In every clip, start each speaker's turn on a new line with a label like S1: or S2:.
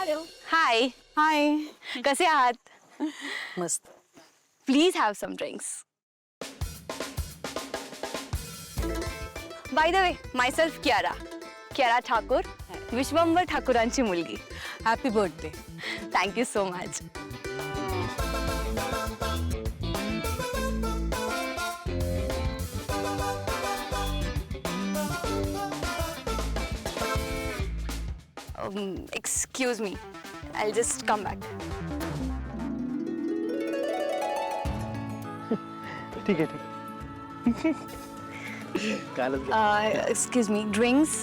S1: Hello.
S2: हाय हाय, कसे आहात?
S1: मस्त.
S2: Please have some drinks. By the way, myself Kiara Thakur, Vishwambhar ठाकूरांची मुलगी.
S1: Happy birthday.
S2: Thank you so much. Excuse me, I'll just come back.
S3: ठीक आहे ठीक आहे. कालच
S2: Excuse me, drinks.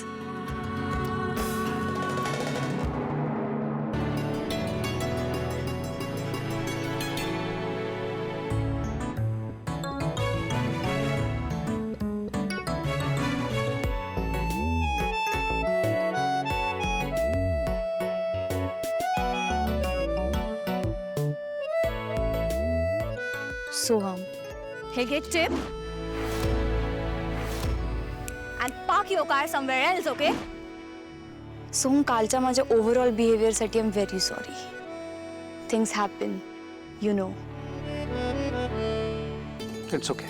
S2: Soham, hey, get tip and park your car somewhere else, okay? Soham, कालच्या माझ्या overall बिहेवियरसाठी I am very sorry. Things happen, you know.
S3: It's okay.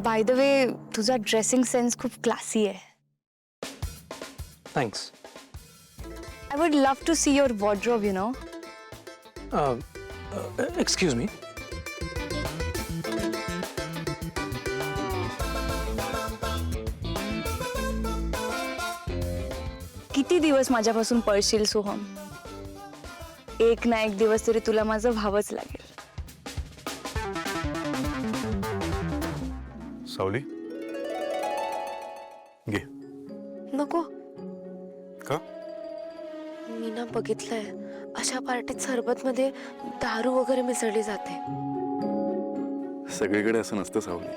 S2: By the way, तुझा dressing sense खूप classy आहे.
S3: Thanks.
S2: I would love to see your wardrobe, you know.
S3: Excuse me.
S2: किती दिवस माझ्यापासून पळशील सोहम? एक ना एक दिवस तरी तुला माझं व्हावंच लागेल.
S4: सावली घे.
S5: नको.
S4: का?
S5: मी ना बघितलंय, अशा पार्टीत सरबतमध्ये दारू वगैरे मिसळली जाते.
S4: सगळीकडे असं नसतं सावली.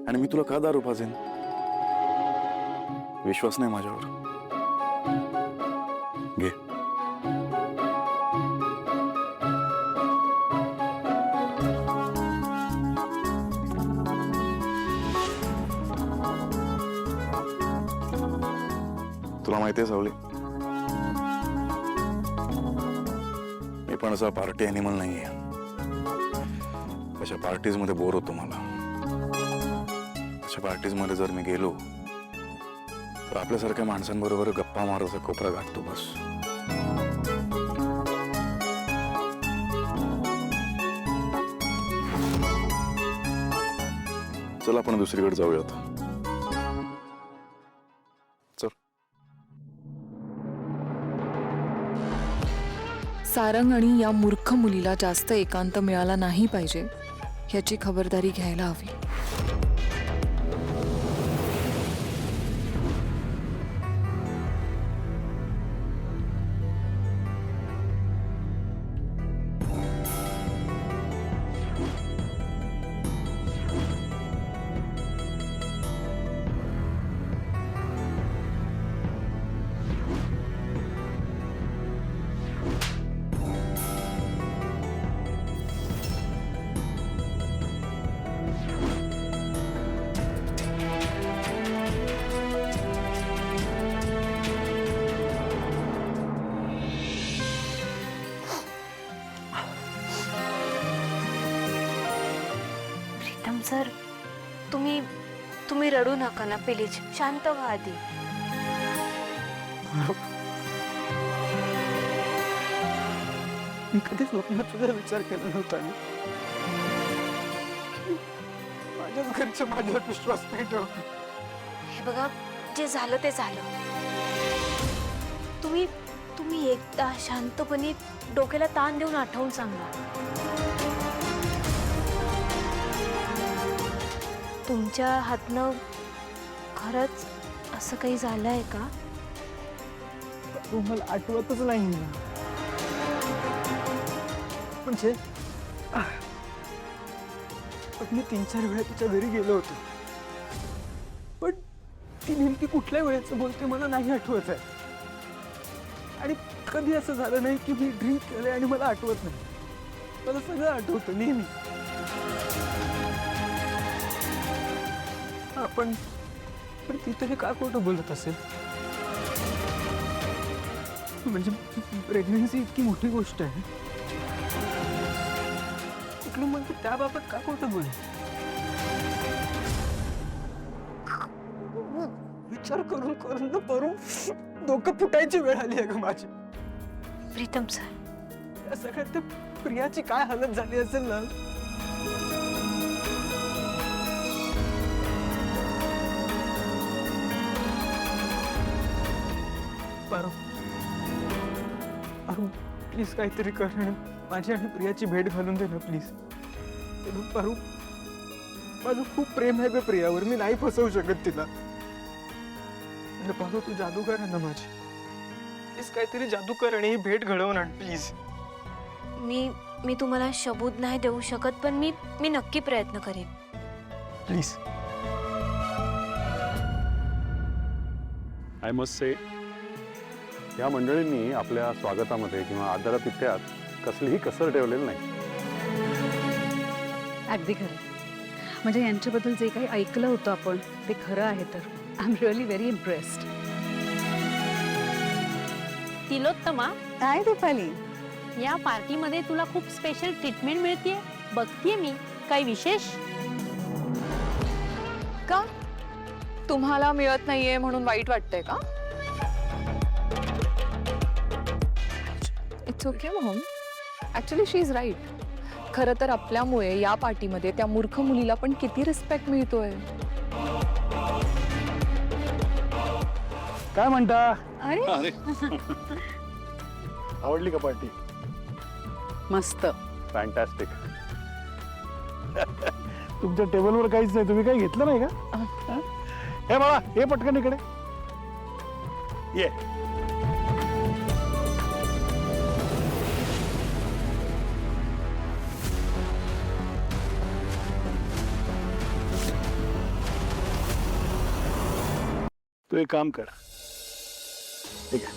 S4: आणि मी तुला का दारू पाजेन? विश्वास नाही माझ्यावर. घे. तुला माहिती आहे सावली, मी पण असा पार्टी ॲनिमल नाहीये. अशा पार्टीज मध्ये बोर होतो मला. अशा पार्टीज मध्ये जर मी गेलो तर आपल्यासारख्या माणसांबरोबर गप्पा मारायचा कोपरा गाठतो बस. चल आपण दुसरीकडे जाऊयात. चल.
S6: सारंग आणि या मूर्ख मुलीला जास्त एकांत मिळाला नाही पाहिजे याची खबरदारी घ्यायला हवी.
S5: सर, तुम्ही रडू नका ना प्लीज. शांत व्हा आधी.
S3: मी कधीच स्वप्नात तुझा विचार केला नव्हता. माझ्याच घरचे माझ्यावर विश्वास नाही ठेवत.
S5: हे बघा, जे झालं ते झालं. तुम्ही एकदा शांतपणे डोक्याला ताण देऊन आठवून सांगा. तुमच्या हातनं खरंच असं काही झालंय का?
S3: मला आठवतच नाही ना. म्हणजे मी 3-4 वेळा तिच्या घरी गेलो होतो, पण ती नेमकी कुठल्या वेळेचं बोलते मला नाही आठवत आहे. आणि कधी असं झालं नाही की मी ड्रिंक केलंय आणि मला आठवत नाही. मला सगळं आठवतं नेहमी. पण पण ती तरी का खोटं बोलत असेल? म्हणजे प्रेग्नन्सी इतकी मोठी गोष्ट आहे, कुठलं म्हणजे त्याबाबत का खोटं बोल? विचार करून करून ना करून डोकं फुटायची वेळ आली आहे ग माझी.
S2: प्रीतम सर,
S3: या सगळ्यात त्या प्रियाची काय हालत झाली असेल ना. पारू, पारू प्लीज काहीतरी कर ना. माझी आणि प्रियाची भेट घालून दे ना प्लीज. पारू, माझं खूप प्रेम आहे ग प्रियावर, मी नाही फसवू शकत तिला. पारू तू जादूगर आहे ना माझी, प्लीज काहीतरी जादू कर आणि ही भेट घडवून आण प्लीज.
S2: मी तुम्हाला सबूत नाही देऊ शकत, पण मी नक्की प्रयत्न करेन.
S3: प्लीज.
S7: आय मस्ट से, या मंडळींनी आपल्या स्वागतामध्ये किंवा आदरातिथ्यात कसलीही कसर ठेवलेली नाही.
S1: अगदी खरं. म्हणजे यांच्याबद्दल जे काही ऐकलं होतं आपण ते खरं आहे. तर I am really very impressed.
S8: Tilottama,
S1: काय दीपाली?
S8: या पार्टीमध्ये तुला खूप स्पेशल ट्रीटमेंट मिळतेय. बघतीये मी. काही विशेष?
S6: का तुम्हाला मिळत नाहीये म्हणून वाईट वाटतंय का? It's okay mom, actually she is right. खरं तर आपल्यामुळे या पार्टीमध्ये त्या मूर्ख मुलीला पण किती रिस्पेक्ट मिळतोय.
S7: काय म्हणता?
S1: अरे
S7: आवडली का पार्टी?
S1: मस्त.
S7: फॅन्टॅस्टिक. तुमच्या टेबलवर काहीच नाही, तुम्ही काही घेतलं नाही का? हे बाळा, हे पटकन इकडे ये. तू एक काम कर, ठीक आहे,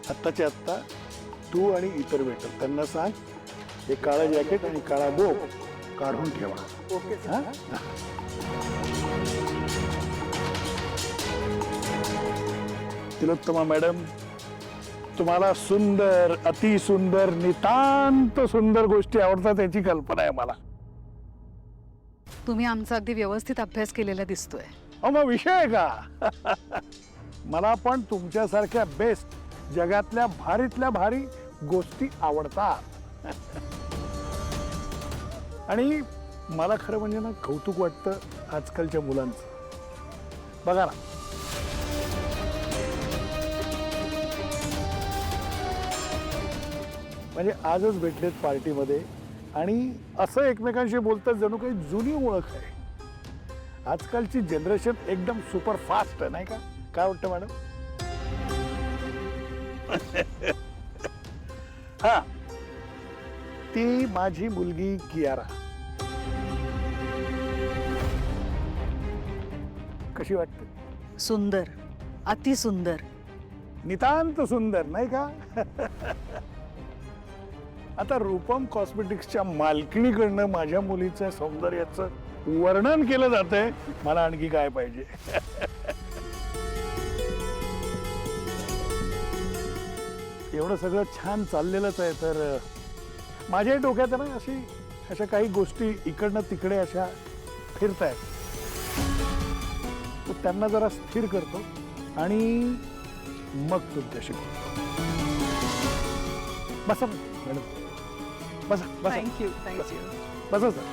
S7: आत्ताच्या आत्ता तू आणि इतर वेटर त्यांना सांग हे काळं जॅकेट आणि काळा बो काढून ठेवा. ओके. तिलोत्तमा मॅडम, तुम्हाला सुंदर, अतिसुंदर, नितांत सुंदर गोष्टी आवडतात याची कल्पना आहे मला.
S1: तुम्ही आमचा अगदी व्यवस्थित अभ्यास केलेला दिसतोय.
S7: अहो मग विषय आहे का? मला पण तुमच्यासारख्या बेस्ट, जगातल्या भारीतल्या भारी गोष्टी आवडतात. आणि मला खरं म्हणजे ना कौतुक वाटतं आजकालच्या मुलांचं. बघा ना, म्हणजे आजच भेटलेत पार्टीमध्ये आणि असं एकमेकांशी बोलतात जणू काही जुनी ओळख आहे. आजकालची जनरेशन एकदम सुपर फास्ट आहे, नाही का? काय वाटतं मॅडम? हा, ती माझी मुलगी कियारा. कशी वाटते?
S1: सुंदर, अति सुंदर.
S7: नितांत सुंदर, नाही का? आता रूपम कॉस्मेटिक्सच्या मालकिणीकडनं माझ्या मुलीच्या सौंदर्याचं वर्णन केलं जातंय. मला आणखी काय पाहिजे? एवढं सगळं छान चाललेलंच आहे, तर माझ्या डोक्यात ना अशा काही गोष्टी इकडनं तिकडे अशा फिरतायत. तर त्यांना जरा स्थिर करतो आणि मग तुमच्याशी बोलतो. बसा मॅडम, बसा बसा.
S1: Thank you thank you.
S7: बसा सर.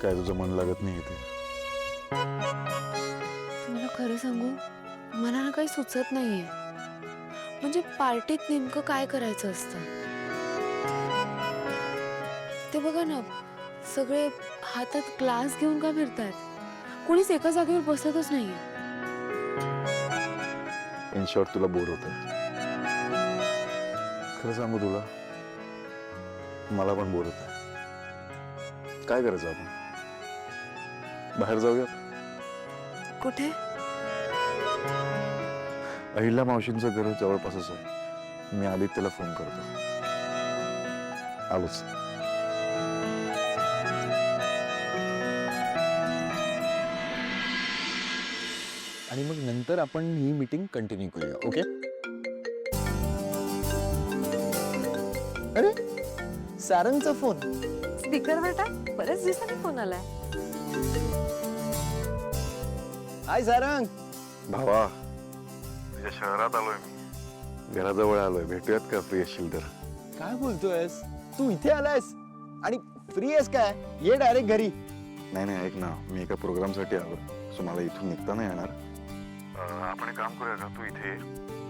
S4: काय तुझं मन लागत नाही इथे?
S5: तुम्हाला खरं सांगू, मला ना काही सुचत नाहीये. म्हणजे पार्टीत नेमकं काय करायचं असतं ते बघा ना. सगळे हातात ग्लास घेऊन का फिरतात? कोणीच एका जागेवर बसतच नाहीये.
S4: इन शॉर्ट तुला बोर होत. खरं सांगू तुला, मला पण बोर होत. काय करायचं आपण? बाहेर जाऊया.
S5: कुठे?
S4: अहिल्या मावशींचं घर जवळपासच आहे. मी आदित्यला फोन करतो. आलोच.
S3: आणि मग नंतर आपण ही मीटिंग कंटिन्यू करूया. ओके? अरे सारंगचा फोन.
S5: स्पीकर बेटा, बरेच दिवसांनी फोन आलाय.
S3: हाय सारंग.
S4: भावा, तुझ्या शहरात आलोय मी. घराजवळ आलोय. भेटूयात का फ्री असशील तर?
S3: काय बोलतोयस तू? इथे आलायस आणि फ्री आहेस काय? ये डायरेक्ट घरी.
S4: नाही ऐक ना, मी एका प्रोग्रामसाठी आलो. सो मला इथून निघता नाही येणार. आपण एक काम करूया का, तू इथे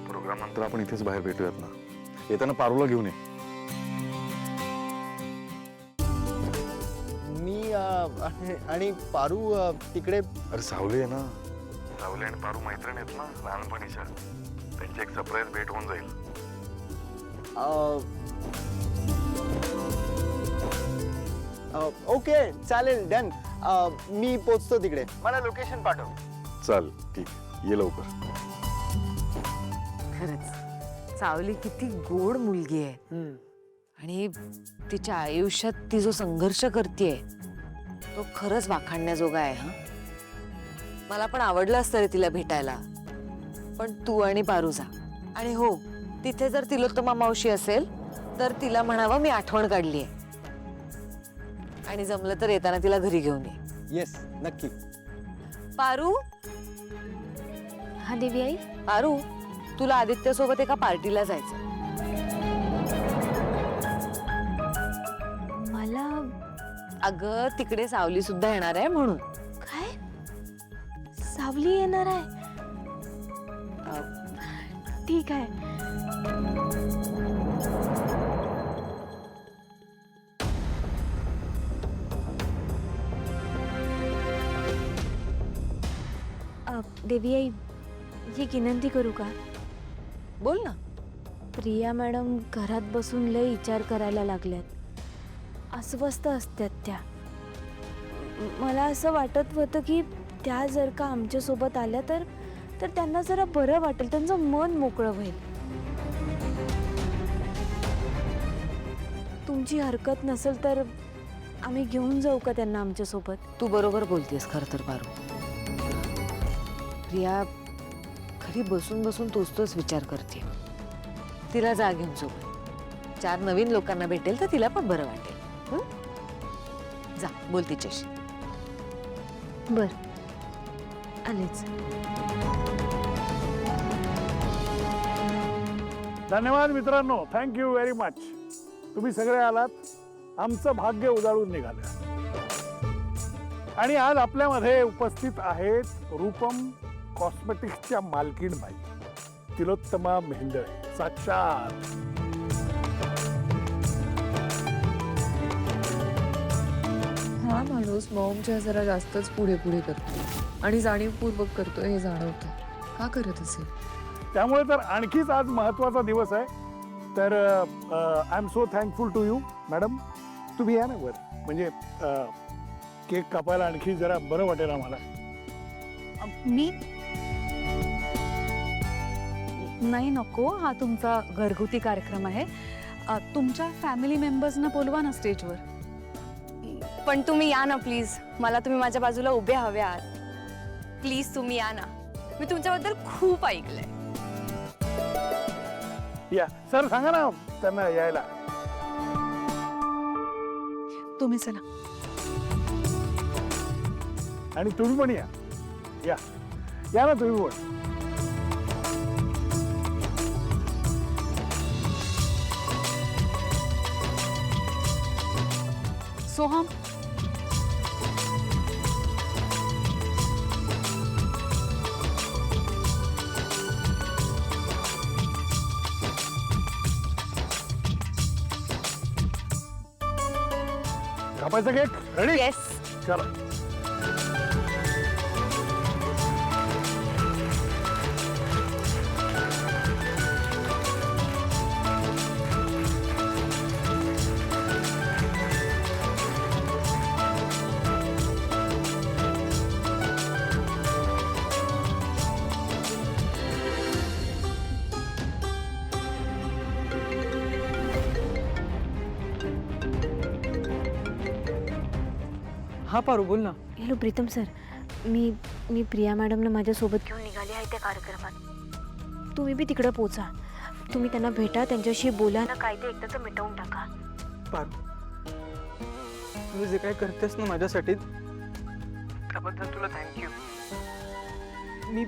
S4: प्रोग्राम नंतर आपण इथेच बाहेर भेटूयात ना. येताना पारूला घेऊन ये.
S3: मी आणि पारू तिकडे.
S4: अरे सावली आहे ना. सावली आणि पारू मैत्रीण आहेत ना लहानपणीच्या. त्यांची एक सरप्राईज भेट होऊन जाईल.
S3: ओके चालेल, डन. मी पोचतो तिकडे. मला लोकेशन पाठव.
S4: चल ठीक, ये लवकर.
S5: खरंच सावली किती गोड मुलगी आहे. आणि तिच्या आयुष्यात ती जो संघर्ष करतेय तो खरंच वाखाणण्याजोगा आहे. हा, मला पण आवडलं असतं रे तिला भेटायला. पण तू आणि पारू जा. आणि हो, तिथे जर तिलोत्तमा मावशी असेल तर तिला म्हणावं मी आठवण काढली आहे. आणि जमलं तर येताना तिला घरी घेऊन ये.
S3: येस, नक्की.
S5: पारू,
S2: हा देवी आई.
S5: पारू, तुला आदित्य सोबत एका पार्टीला जायचं.
S2: मला
S5: अगं तिकडे सावली सुद्धा येणार आहे म्हणून.
S2: काय? सावली येणार आहे? ठीक आहे. देवी आई, ही विनंती करू का?
S5: बोल ना.
S2: प्रिया मॅडम घरात बसून लय विचार करायला लागल्यात. अस्वस्थ असतात त्या. मला असं वाटत होतं की त्या जर का आमच्यासोबत आल्या तर त्यांना जरा बरं वाटेल, त्यांचं मन मोकळं होईल. तुमची हरकत नसेल तर आम्ही घेऊन जाऊ का त्यांना आमच्यासोबत?
S5: तू बरोबर बोलतेस खरं तर पारू. प्रिया घरी बसून बसून तोच विचार करते. तिला जा घेऊन सोबत. 4 नवीन लोकांना भेटेल तर तिला पण बरं वाटेल. जा बोल तिच्याशी.
S2: बर, आलेच.
S7: धन्यवाद मित्रांनो, थँक्यू व्हेरी मच. तुम्ही सगळे आलात, आमचं भाग्य उजाळून निघालं. आणि आज आपल्यामध्ये उपस्थित आहेत रूपम कॉस्मेटिक्सच्या मालकीण बाई तिलोत्तमा मेहेंदळे साक्षात.
S6: हा माणूस मॉमच्या जरा जास्तच पुढे पुढे करतो आणि जाणीवपूर्वक करतो हे जाणवतं. का करत असेल?
S7: त्यामुळे तर आणखीच आज महत्वाचा दिवस आहे. तर I am so thankful to you madam. तुम्ही या ना वर, म्हणजे केक कापायला आणखी जरा बरं वाटेल आम्हाला.
S1: मी नाही, नको. हा तुमचा घरगुती कार्यक्रम आहे. तुमच्या फॅमिली मेंबर्सना बोलवा ना स्टेजवर.
S2: पण तुम्ही या ना प्लीज. मला तुम्ही माझ्या बाजूला उभे हवे आहात. प्लीज तुम्ही या ना. मी तुमच्याबद्दल खूप ऐकलंय.
S7: या सर, सांगा ना त्यांना यायला.
S1: तुम्ही चला.
S7: आणि तुम्ही पण या. या ना तुम्ही पण.
S1: सोहम,
S7: कापायचा केक रेडी?
S2: येस.
S7: चला.
S3: हा पारू बोल ना.
S2: हॅलो प्रीतम सर, मी प्रिया मॅडमला माझ्यासोबत घेऊन निघाले आहे त्या कार्यक्रमात. तुम्ही बी तिकडे पोचा. तुम्ही त्यांना भेटा, त्यांच्याशी बोला ना, काय ते एकदाच मिटवून टाका.
S3: पारू, तू जे काही करतेस ना माझ्यासाठी त्याबद्दल तुला थँक्यू. मी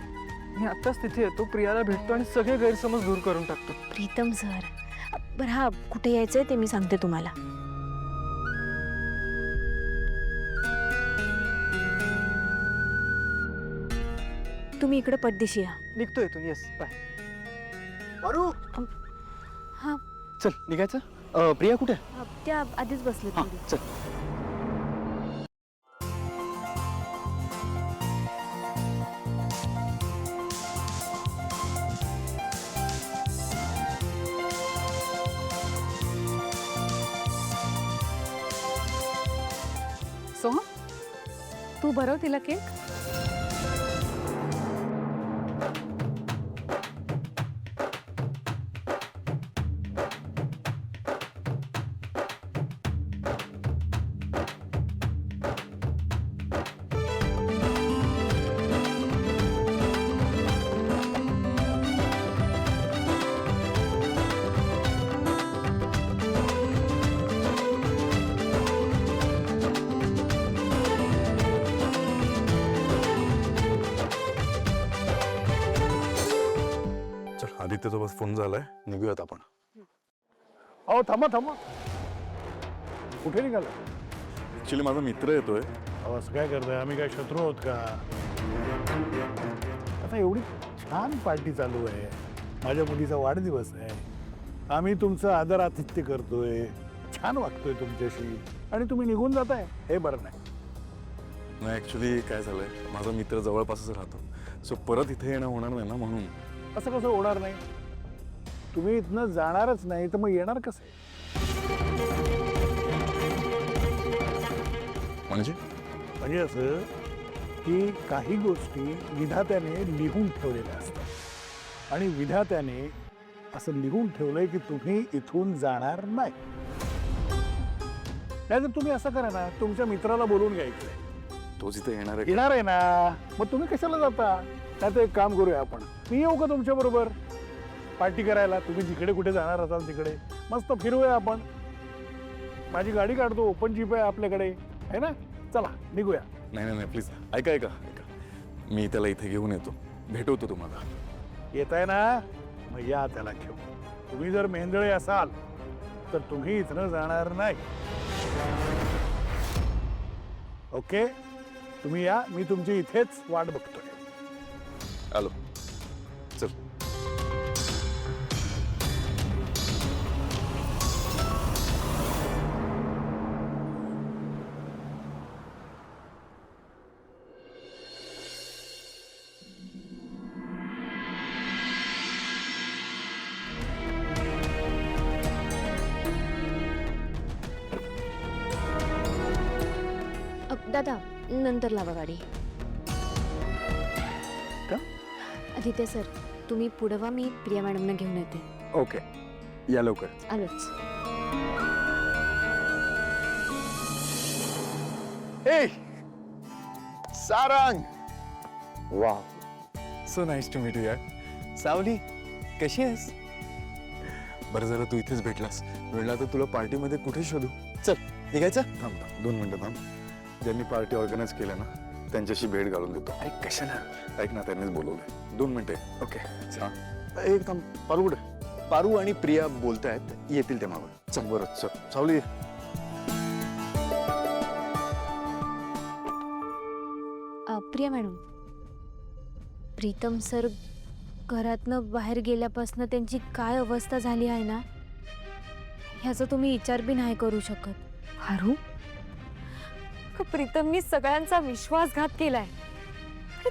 S3: आत्ताच तिथे येतो, प्रियाला भेटतो आणि सगळे गैरसमज दूर करून टाकतो.
S2: प्रीतम सर, बरं हा कुठे यायचंय ते मी सांगते तुम्हाला. तुम्ही इकडे पडदिशी या.
S3: निघतोय तू. Yes, bye. पारू,
S2: हा
S3: चल निघायचं. प्रिया कुठे आहे?
S2: त्या आधीच बसले.
S3: हा चल.
S1: सोहम, तू भरव तिला केक.
S4: चल, आदित्यसोबत फोन झालाय, निघूयात आपण.
S7: अहो थांबा थांबा, कुठे निघाला?
S4: ऍक्च्युली माझा मित्र येतोय.
S7: अहो असं काय करताय? आम्ही काय शत्रू आहोत का? आता एवढी छान पार्टी चालू आहे, माझ्या मुलीचा वाढदिवस आहे, आम्ही तुमचं आदर आतिथ्य करतोय, छान वागतोय तुमच्याशी, आणि तुम्ही निघून जाताय, हे बरं नाही.
S4: नाही, ऍक्च्युली काय झालंय, माझा मित्र जवळपासच राहतो, सो परत इथे येणं होणार नाही ना, म्हणून.
S7: असं कसं होणार नाही? तुम्ही इथनं जाणारच नाही तर मग येणार कसे? म्हणजे असं की काही गोष्टी विधात्याने लिहून ठेवलेल्या असतात, आणि विधात्याने असं लिहून ठेवलंय की तुम्ही इथून जाणार नाही. नाहीतर तुम्ही असं करा ना, तुमच्या मित्राला बोलवून घ्यायचंय.
S4: तोच इथे येणार आहे.
S7: येणार आहे ना, मग तुम्ही कशाला जाता? नाही तर एक काम करूया आपण, मी येऊ का तुमच्या बरोबर पार्टी करायला? तुम्ही जिकडे कुठे जाणार असाल तिकडे मस्त फिरूया आपण. माझी गाडी काढतो, ओपन जीप आहे आपल्याकडे, आहे ना? चला निघूया.
S4: नाही नाही नाही, प्लीज ऐका ऐका ऐका, मी त्याला इथे घेऊन येतो, भेटवतो तुम्हाला.
S7: येत आहे ना, मग या त्याला घेऊ. तुम्ही जर मेंदळे असाल तर तुम्ही इथनं जाणार नाही. ओके, तुम्ही या, मी तुमची इथेच वाट बघतोय.
S4: आलो. चल.
S2: दादा नंतर लावा गाडी.
S3: का?
S2: आदित्य सर, तुम्ही पुढे वा, मी प्रिया मॅडमना घेऊन येते.
S3: ओके, या लवकर.
S2: आलोच.
S4: Hey! Sarang! Wow. So nice to meet you, यार. सावली, कशी आहेस? बरं झालं तू इथेच भेटलास. वेळला तर तुला पार्टीमध्ये कुठे शोधू? चल, निघायचं? थांब थांब, 2 मिनिटं थांब. ज्यांनी पार्टी ऑर्गनाईज केल्या ना, त्यांच्याशी भेट घालून देतो.
S3: ऐक कशाला?
S4: ऐक ना, त्यांनीच बोलवलंय. 2 मिनिटे.
S3: ओके.
S4: हा. एक थांब, पारू कुठे? पारू आणि प्रिया बोलतायत, येतील ते मागून. चल बरं, चल. सावली.
S2: प्रिया मॅडम, प्रीतम सर घरातनं बाहेर गेल्यापासून त्यांची काय अवस्था झाली आहे ना, ह्याचा तुम्ही विचार बी नाही करू शकत.
S6: हारू, प्रीतमनी सगळ्यांचा विश्वासघात केलाय,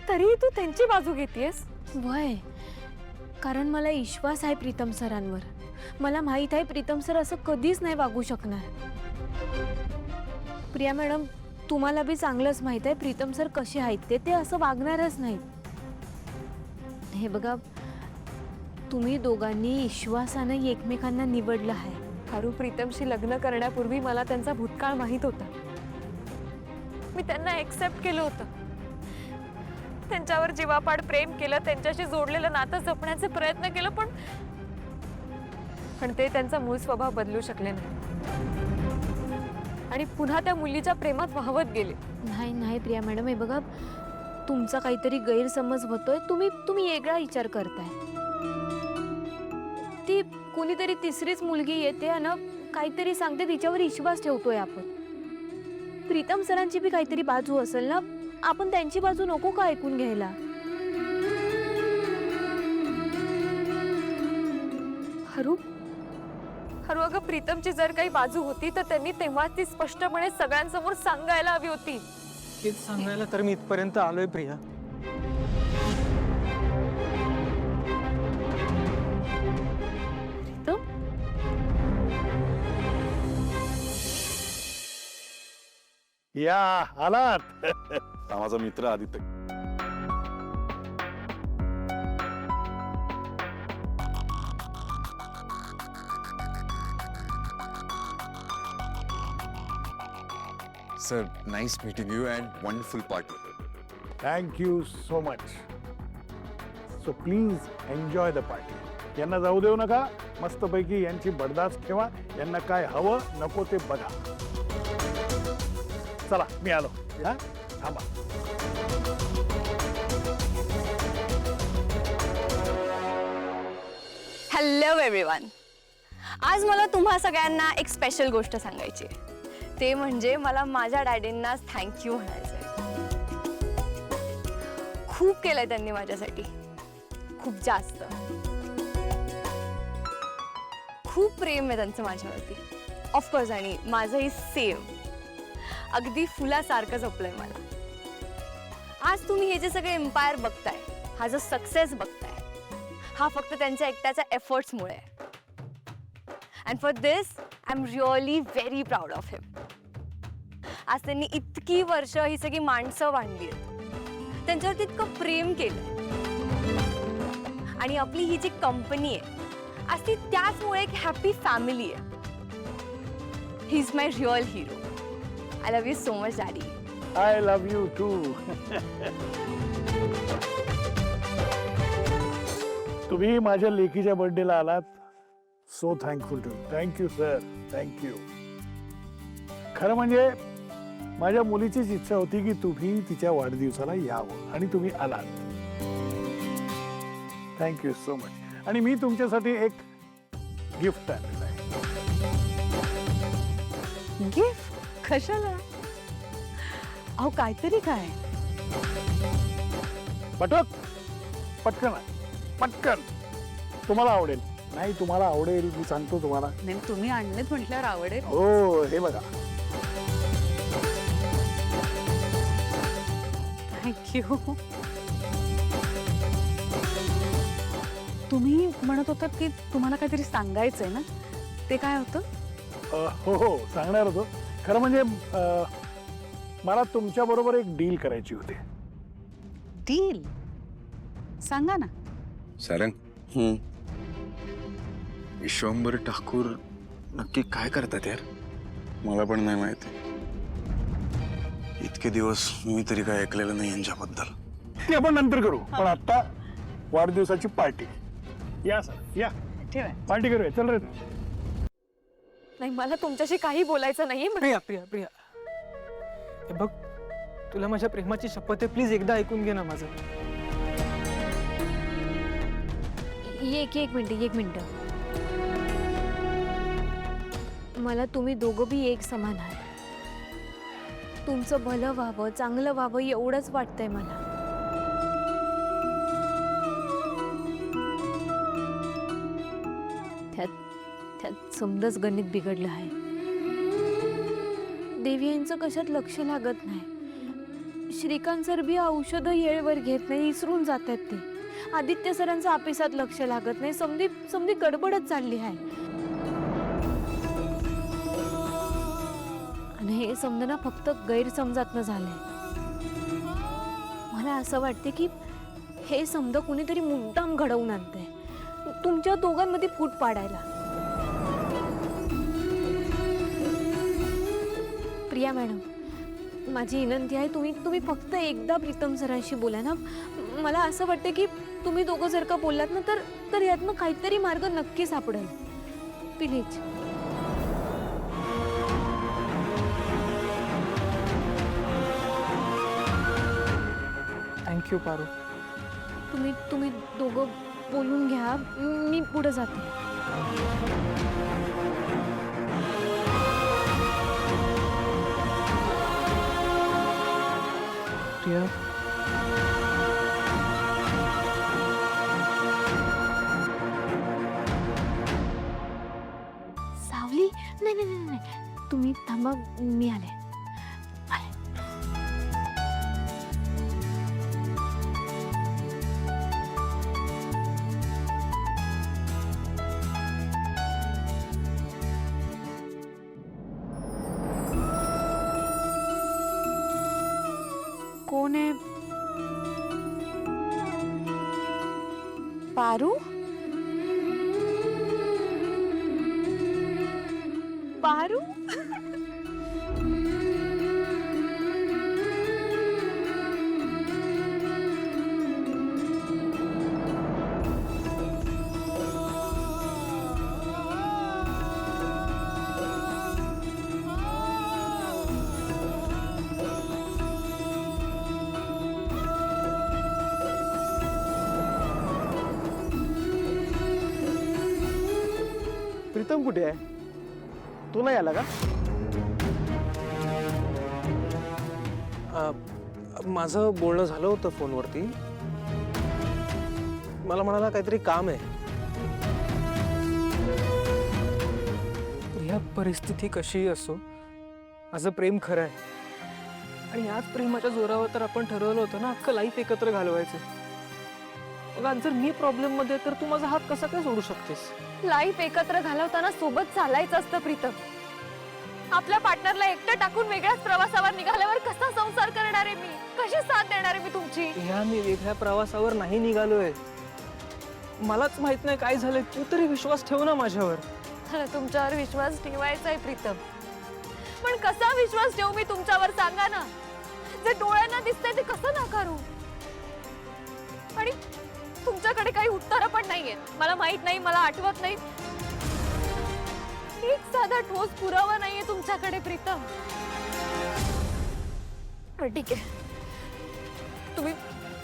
S6: तरीही तू त्यांची बाजू घेतेस.
S2: वय, कारण मला विश्वास आहे प्रीतम सरांवर. मला माहित आहे प्रीतम सर असं कधीच नाही वागू शकणार. प्रिया मॅडम, तुम्हाला बी चांगलंच माहित आहे प्रीतम सर कसे आहेत ते असं वागणारच नाहीत. हे बघा, तुम्ही दोघांनी विश्वासानं एकमेकांना निवडलं आहे.
S6: हारू, प्रीतमशी लग्न करण्यापूर्वी मला त्यांचा भूतकाळ माहीत होता.
S2: मी त्यांना एक्सेप्ट केलं होतं, त्यांच्यावर जीवापाड प्रेम केलं, त्यांच्याशी जोडलेलं नातं जपण्याचे प्रयत्न केलं, पण ते त्यांचा मूळ स्वभाव बदलू शकले नाही आणि पुन्हा त्या मुलीच्या प्रेमात वाहवत गेले. नाही प्रिया मॅडम, हे बघा, तुमचा काहीतरी गैरसमज होतोय. तुम्ही वेगळा विचार करताय. ती कोणीतरी तिसरीच मुलगी येते आणि काहीतरी सांगते, तिच्यावर विश्वास ठेवतोय आपण. प्रीतम सरांची बी काहीतरी बाजू असेल ना, आपण त्यांची बाजू नको का ऐकून घ्यायला? हरू अगं, प्रीतमची जर काही बाजू होती तर त्यांनी तेव्हा ती स्पष्टपणे सगळ्यांसमोर सांगायला हवी होती.
S3: हेच सांगायला तर मी इथपर्यंत आलोय प्रिया.
S7: या आलात.
S4: हा माझा मित्र Aditya. Sir, nice meeting you and wonderful party.
S7: Thank you so much. So please enjoy the party. यांना जाऊ देऊ नका. मस्तपैकी यांची बडदास्त ठेवा. यांना काय हवं नको ते बघा. चला, मी आलो. हा, थांबा.
S2: Hello everyone. आज मला तुम्हा सगळ्यांना एक स्पेशल गोष्ट सांगायची आहे. ते म्हणजे मला माझ्या डॅडींना थँक्यू म्हणायचं आहे. खूप केलंय त्यांनी माझ्यासाठी, खूप जास्त. खूप प्रेम आहे त्यांचं माझ्यावरती, ऑफकोर्स. आणि माझंही सेम, अगदी फुलासारखं जपलंय मला. आज तुम्ही हे जे सगळे एम्पायर बघताय, हा जो सक्सेस बघताय, हा फक्त त्यांच्या एकट्याच्या एफर्ट्समुळे आहे. And for this I am really very proud of him. आज त्यांनी इतकी वर्ष ही सगळी माणसं बांधली आहेत, त्यांच्यावरती इतकं प्रेम केलं, आणि आपली ही जी कंपनी आहे आज ती त्याचमुळे एक हॅपी फॅमिली आहे. He is my real hero. I love you so much daddy.
S7: I love you too. तुम्ही माझ्या लेकीच्या बर्थडेला आलात. So thankful to. Thank you sir, thank you. खरं म्हणजे माझ्या मुलीचीच इच्छा होती की तुम्ही तिच्या वाढदिवसाला यावं, आणि तुम्ही आलात. Thank you so much. आणि मी तुमच्यासाठी एक गिफ्ट आणलेलं आहे.
S1: गिफ्ट? कशाला? अहो, काहीतरी काय?
S7: पटकन पटकन. तुम्हाला आवडेल. नाही, तुम्हाला आवडेल, मी सांगतो तुम्हाला.
S1: नाही, तुम्ही आणलेत म्हटल्यावर आवडेल.
S7: हो, हे बघा.
S1: थँक्यू. तुम्ही म्हणत होतात की तुम्हाला काहीतरी सांगायचंय ना, ते काय होतं?
S7: हो, सांगणार होतो. खरं म्हणजे मला तुमच्या बरोबर एक डील करायची होती.
S1: डील? सांगा ना.
S4: सारंग, विश्वंभर ठाकूर नक्की काय करतात यार? मला पण नाही माहिती. इतके दिवस मी तरी काय ऐकलेलं नाही यांच्याबद्दल.
S7: ते आपण नंतर करू, पण आता वाढदिवसाची पार्टी. या सर, या.
S1: ठेवा.
S7: पार्टी करूया. चल रे.
S2: नाही, मला तुमच्याशी काही बोलायचं नाही.
S3: प्रिया प्रिया प्रिया, हे बघ, तुला माझ्या प्रेमाची शपथ आहे. प्लीज एकदा ऐकून घे ना माझं.
S2: एक मिनिट. मला तुम्ही दोघं बी एक समान आहे. तुमचं भलं व्हावं, चांगलं व्हावं एवढंच वाटतंय मला. त्यात समजाच गणित बिघडलं आहे. देवी यांचं कशात लक्ष लागत नाही. श्रीकांत सर बी औषधं येळेवर घेत नाही, विसरून जातात ते. आदित्य सरांचं ऑफिसात लक्ष लागत नाही. समधी गडबडच चालली आहे. आणि हे समजणं फक्त गैरसमजातनं झालंय. मला असं वाटते की हे समज कुणीतरी मुद्दाम घडवून आणतंय, तुमच्या दोघांमध्ये फूट पाडायला. प्रिया मॅडम, माझी विनंती आहे, तुम्ही फक्त एकदा प्रीतम सरांशी बोला ना. मला असं वाटतं की तुम्ही दोघं जर का बोललात ना तर यातनं काहीतरी मार्ग नक्की सापडेल. प्लीज.
S3: थँक्यू पारू.
S2: तुम्ही दोघं बोलून घ्या, मी पुढे जाते.
S3: प्रिया,
S2: सावली, नाही नाही नाही नाही, तुम्ही थांबा, मी आले.
S1: कोण आहे?
S2: पारू, पारू.
S3: प्रीतम कुठे आहे? तू नाही आला का? माझं बोलणं झालं होतं फोनवरती. मला म्हणाला काहीतरी काम आहे. या परिस्थिती कशीही असो, माझं प्रेम खरं आहे आणि याच प्रेमाच्या जोरावर तर आपण ठरवलं होतं ना अख्खं लाईफ एकत्र घालवायचं. मग आज जर मी प्रॉब्लेम मध्ये तर तू माझा हात कसा काय सोडू शकतेस?
S2: लाईफ एकत्र घालवताना सोबत चालायचं असतं प्रीतम. आपल्या पार्टनरला एकटं टाकून वेगळ्याच प्रवासावर निघाल्यावर कसा संसार करणार आहे मी? कशी साथ देणार आहे मी तुमची?
S3: ह्या मी वेगळ्या प्रवासावर नाही निघालोय. मलाच माहित नाही काय झालंय. तू तरी विश्वास ठेव ना माझ्यावर.
S2: मला तुमच्यावर विश्वास ठेवायचा आहे प्रीतम, पण कसा विश्वास ठेवू मी तुमच्यावर सांगा ना? जे डोळ्यांना दिसतंय ते कसं नाकारू? आणि तुमच्याकडे काही उत्तरं पण नाहीयेत. मला माहित नाही, मला आठवत नाही, एक साधा ठोस पुरावा नाहीये तुमच्याकडे प्रीतम. ठीक आहे,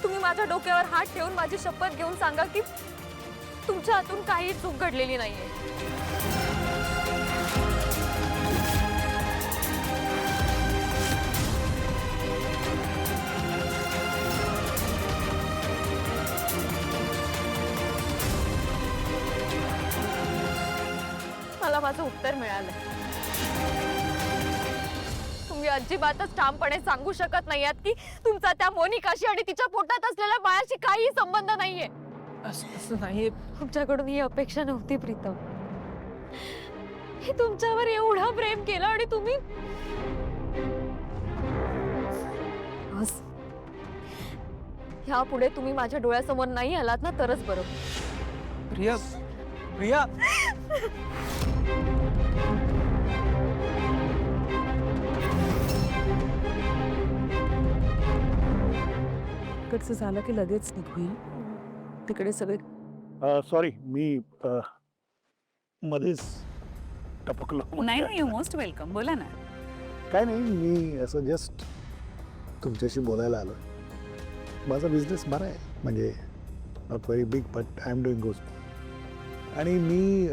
S2: तुम्ही माझ्या डोक्यावर हात ठेवून माझी शपथ घेऊन सांगा की तुमच्या हातून काही चूक घडलेली नाहीये. मला माझं उत्तर मिळालं. तुम्ही अजिबातच ठामपणे सांगू शकत नाही आहात की तुमचा त्या मोनिकाशी आणि तिच्या पोटात असलेल्या बाळाशी काही संबंध नाहीये.
S3: असं नाहीये.
S2: तुमच्याकडून ही अपेक्षा नव्हती प्रीतम. हे तुमच्यावर एवढं प्रेम केलं आणि तुम्ही ह्यापुढे तुम्ही माझ्या डोळ्यासमोर नाही आलात ना तरच बरं.
S3: प्रिया, प्रिया.
S1: इकडचं झालं की लगेच निघूया. तिकडे सगळे
S7: सॉरी, मी मध्येच टपकलो.
S1: नाही नाही, यू मोस्ट वेलकम. बोला ना.
S7: काय नाही, मी असं जस्ट तुमच्याशी बोलायला आलो. माझा बिझनेस बरा आहे, म्हणजे not very big but I am doing good. आणि मी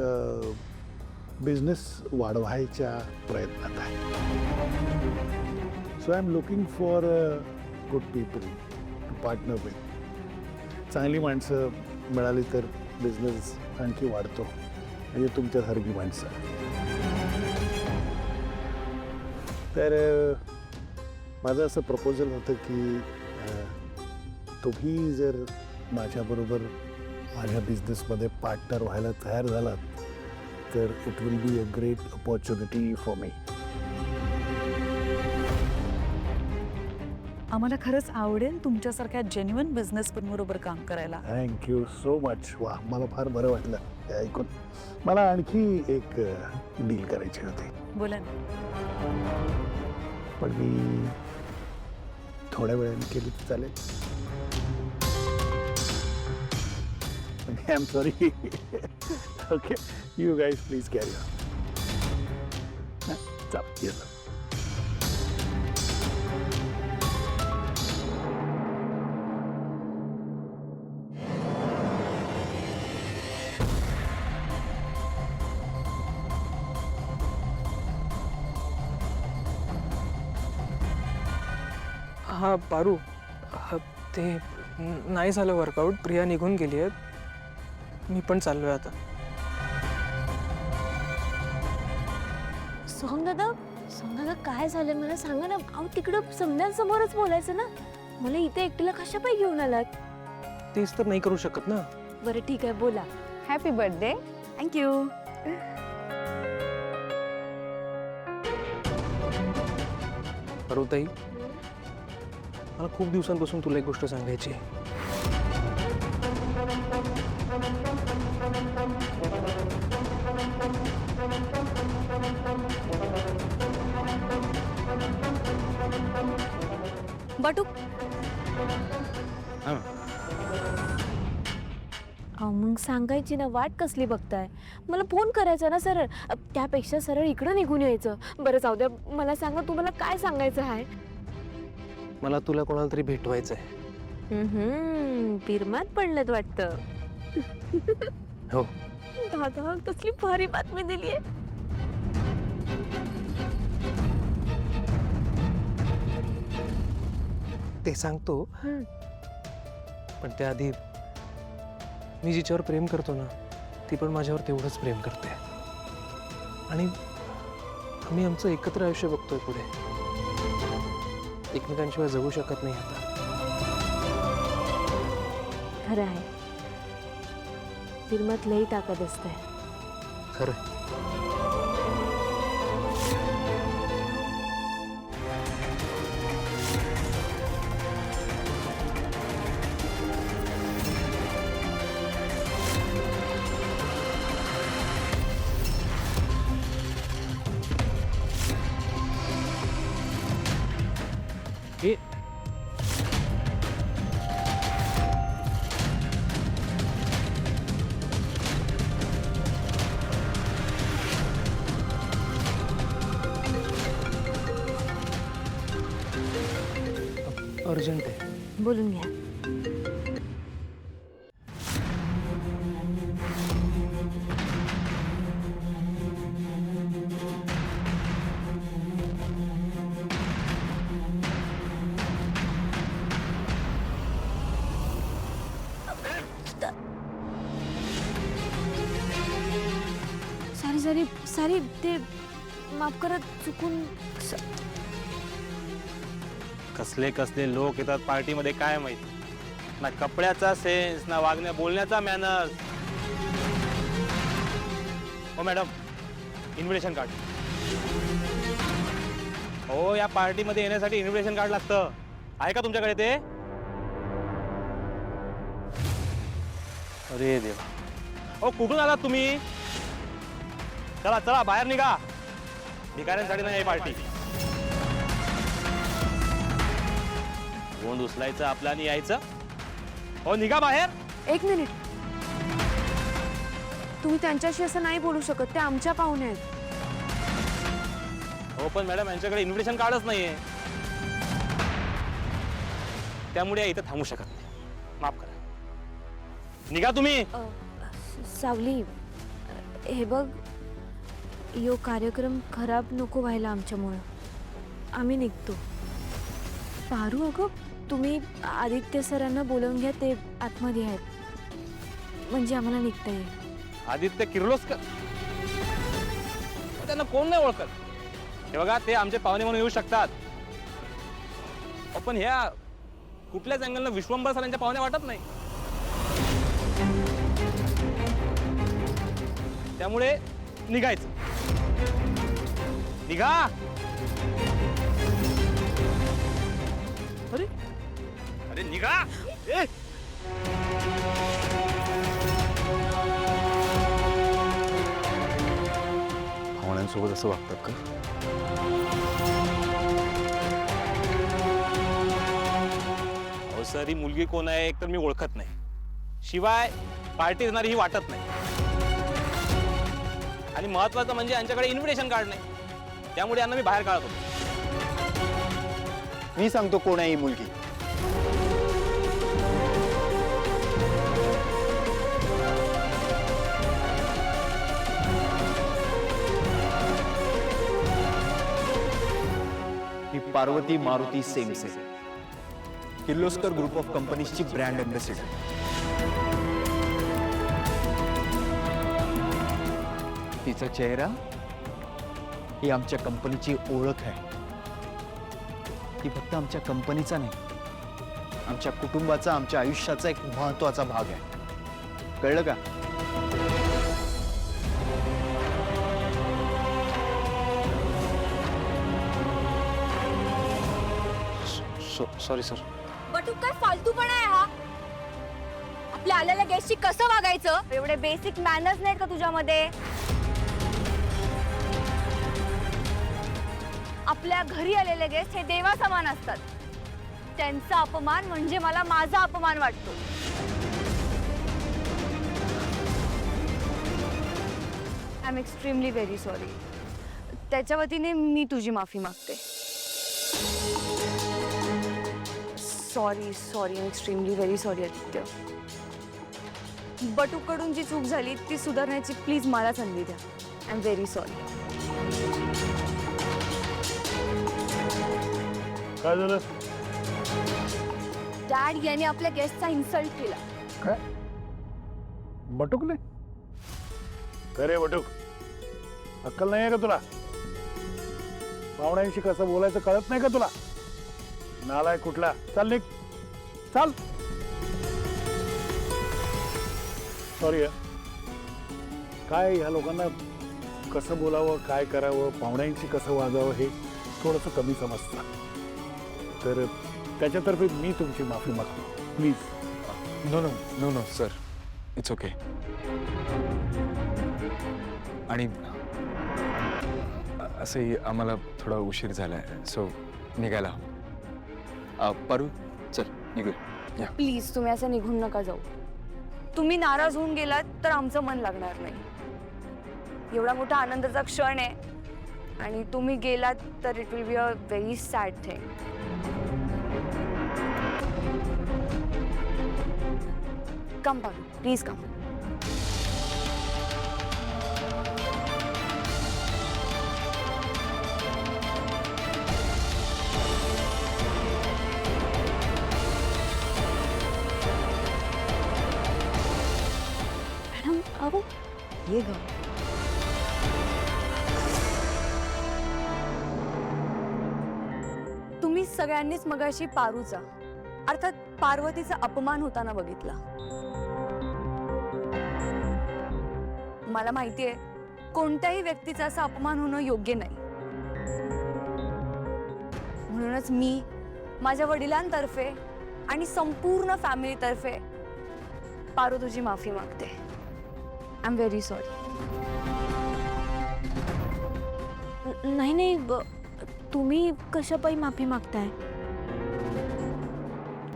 S7: बिझनेस वाढवायच्या प्रयत्नात आहे. So I am looking for good people to partner with. चांगली माणसं मिळाली तर बिझनेस आणखी वाढतो, म्हणजे तुमच्यासारखी माणसं. तर माझं असं प्रपोजल होतं की तुम्ही जर माझ्याबरोबर माझ्या बिझनेसमध्ये पार्टनर व्हायला तयार झालात तर it will be a great opportunity for me.
S1: आम्हाला खरंच आवडेल तुमच्यासारख्या जेन्युइन बिझनेसमन बरोबर काम करायला.
S7: Thank you so much. वा, मला फार बरं वाटलं हे ऐकून. मला आणखी एक डील करायची होती,
S1: बोला ना.
S7: पण मी थोड्या वेळाने केली तर चालेल. I am sorry. Okay, you guys please carry on. चल ये.
S3: हा पारू, ते नाही झालं वर्कआउट. प्रिया निघून गेली आहे. मी पण चाललोय आता.
S2: सोहम दादा काय झालं मला सांगा ना. अहो तिकडं समोरच बोलायचं ना. मला इथे एकटीला कशा पाय घेऊन आलात?
S3: तेच तर नाही करू शकत ना.
S2: बरं ठीक आहे, बोला.
S1: Happy birthday.
S2: थँक्यू.
S3: पारुताई, मला खूप दिवसांपासून तुला एक गोष्ट सांगायची आहे.
S2: बटू, अहो मग सांगायची ना. वाट कसली बघताय? मला फोन करायचा ना सरळ. त्यापेक्षा सरळ इकडं निघून यायचं. बरं जाऊ द्या, मला सांगा तुम्हाला काय सांगायचं आहे.
S3: मला तुला कोणाला तरी भेटवायचं आहे.
S2: पिरमात पडलं वाटतं.
S3: हो.
S2: दादा कसली भारी बातमी दिली आहे.
S3: ते सांगतो, पण त्याआधी मी जिच्यावर प्रेम करतो ना, ती पण माझ्यावर तेवढंच प्रेम करते. आणि आम्ही आमचं एकत्र आयुष्य बघतोय पुढे. एकमेकांशिवाय जगू शकत नाही आता.
S2: खरं आहे, पिरमात लई ताकद असते.
S3: खरं. अर्जंट आहे.
S2: बोलून घ्या. सारी ते माफ करा, चुकून.
S9: कसले कसले लोक येतात पार्टीमध्ये काय माहिती. ना कपड्याचा सेन्स, ना वागण्या बोलण्याचा मॅनर्स. हो मॅडम, इन्व्हिटेशन कार्ड. हो, या पार्टीमध्ये येण्यासाठी इन्व्हिटेशन कार्ड लागतं. आहे का तुमच्याकडे ते? अरे देवा. हो, कुठून आलात तुम्ही? चला चला बाहेर निघा. भिकाऱ्यांसाठी नाही ही पार्टी. गोंद उचलायचं आपला आणि यायचं. हो, निघा बाहेर.
S2: एक मिनिट, तुम्ही त्यांच्याशी असं नाही बोलू शकत. ते आमच्या पाहुणे आहेत.
S9: हो पण मॅडम, यांच्याकडे इन्व्हिटेशन कार्डच नाहीये, त्यामुळे या इथं थांबू शकत नाही. माफ करा, निघा तुम्ही.
S2: सावली, हे बघ, यो कार्यक्रम खराब नको व्हायला आमच्यामुळं. आम्ही निघतो. पारू, अगं तुम्ही आदित्य सरांना बोलवून घ्या. ते आतमध्ये आहेत, म्हणजे आम्हाला निघता येईल.
S9: आदित्य किर्लोस्कर? त्यांना कोण नाही ओळखत. हे बघा, ते आमचे पाहुणे म्हणून येऊ शकतात, पण ह्या कुठल्याच अँगलनं विश्वंभर सरांच्या पाहुण्या वाटत नाही. त्यामुळे निघायचं. निघा. अरे अरे निघा.
S4: पाहुण्यांसोबत असं वागतात का?
S9: सर ही मुलगी कोण आहे एक तर मी ओळखत नाही, शिवाय पार्टी देणारी ही वाटत नाही, आणि महत्वाचं म्हणजे यांच्याकडे इन्व्हिटेशन कार्ड नाही, त्यामुळे यांना मी बाहेर काढत होतो.
S4: मी सांगतो कोण आहे ही मुलगी. ही पार्वती मारुती सेमसे, किर्लोस्कर ग्रुप ऑफ कंपनीजची ब्रँड अँबॅसिडर. तिचा चेहरा ही आमच्या कंपनीची ओळख आहे. ती फक्त आमच्या कंपनीचा नाही, आमच्या कुटुंबाचा, आमच्या आयुष्याचा एक महत्त्वाचा भाग आहे. कळलं का?
S9: Sorry sir.
S2: बटू काय फालतूपणा आहे हा? आपल्या आलेल्या गेस्टशी कसं वागायचं? एवढे बेसिक मॅनर्स नाहीत का तुझ्यामध्ये? आपल्या घरी आलेले गेस्ट हे देवा समान असतात. त्यांचा अपमान म्हणजे मला माझा अपमान वाटतो. I am extremely very sorry. त्याच्या वतीने मी तुझी माफी मागते. Sorry sorry, extremely very sorry Aditya. बटूकडून जी चूक झाली ती सुधारण्याची प्लीज मला संधी द्या. I am very sorry.
S7: काय झालं?
S2: डॅड यांनी आपल्या गेस्टचा इन्सल्ट केला.
S7: काय बटूकने? अरे बटूक, अक्कल नाही आहे का तुला? पाहुण्यांशी कसं बोलायचं कळत नाही का तुला? नालायक कुठला. चाल निघ, चाल. सॉरी. काय ह्या लोकांना कसं बोलावं, काय करावं, पाहुण्यांशी कसं वागावं हे थोडंसं कमी समजतं. तर त्याच्यातर्फे मी तुमची माफी मागतो. Please.
S4: No no no no sir, it's okay. आणि असंही आम्हाला थोडा उशीर झालाय, सो निघायला हवं. पारू, चल निघूया. या.
S2: प्लीज तुम्ही असं निघून नका जाऊ. तुम्ही नाराज होऊन गेलात तर आमचं मन लागणार नाही. एवढा मोठा आनंदाचा क्षण आहे आणि तुम्ही गेलात तर it will be a very sad thing. Come Paru, please come.
S1: अहो
S2: ये ग. तुम्ही सगळ्यांनीच मगाशी पारूचा अर्थात पार्वतीचा अपमान होताना बघितला. मला माहितीये कोणत्याही व्यक्तीचा असा अपमान होणं योग्य नाही. म्हणूनच मी माझ्या वडिलांतर्फे आणि संपूर्ण फॅमिलीतर्फे पारू तुझी माफी मागते. I am very sorry.
S10: नाही नाही, तुम्ही कशापायी माफी मागताय?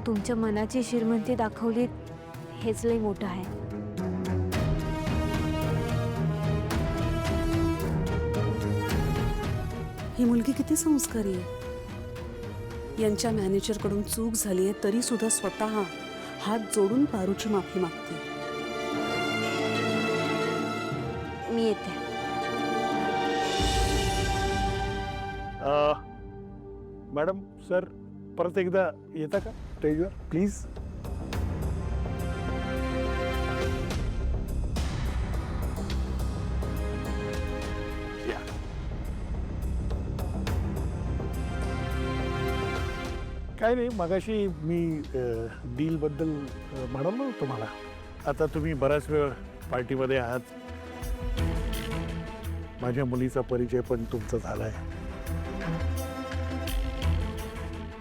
S10: तुमच्या मनाची श्रीमंती दाखवली हेच लई मोठं आहे.
S11: ही मुलगी किती संस्कारी आहे. यांच्या मॅनेजरकडून चूक झाली आहे तरी सुद्धा स्वतः हात जोडून पारूची माफी मागते.
S10: मी येते.
S7: मॅडम, सर, परत एकदा येता का स्टेजवर प्लीज? या. काय नाही, मगाशी मी डीलबद्दल म्हणालो ना तुम्हाला. आता तुम्ही बराच वेळ पार्टीमध्ये आहात. माझ्या मुलीचा परिचय पण तुमचा झाला आहे.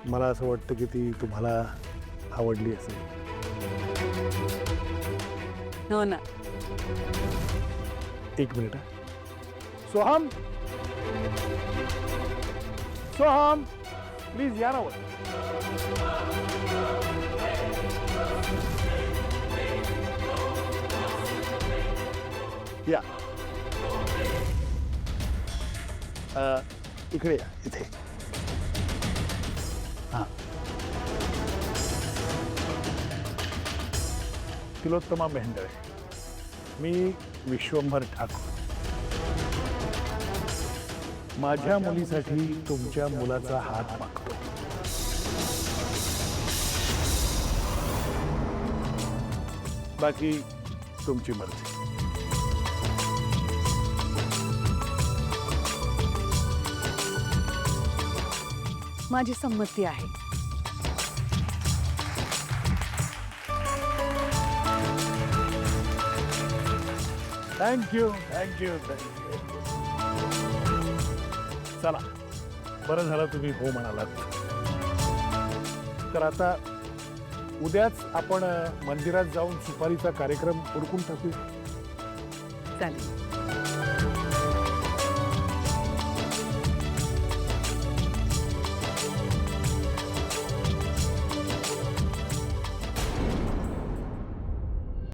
S7: मला असं वाटतं की ती तुम्हाला आवडली असेल.
S11: हो ना.
S7: एक मिनिट. सोहम, सोहम, प्लीज या ना वर. या इकडे या इथे हा तिलोत्तमा मेहेंदळे मी विश्वंभर ठाकूर माझ्या मुलीसाठी तुमच्या मुलाचा हात मागतो बाकी तुमची मर्जी
S1: माझी संमती आहे.
S7: थँक्यू थँक्यू थँक्यू चला बरं झालं तुम्ही हो म्हणालात तर आता उद्याच आपण मंदिरात जाऊन सुपारीचा कार्यक्रम उरकून टाकू
S1: चालेल.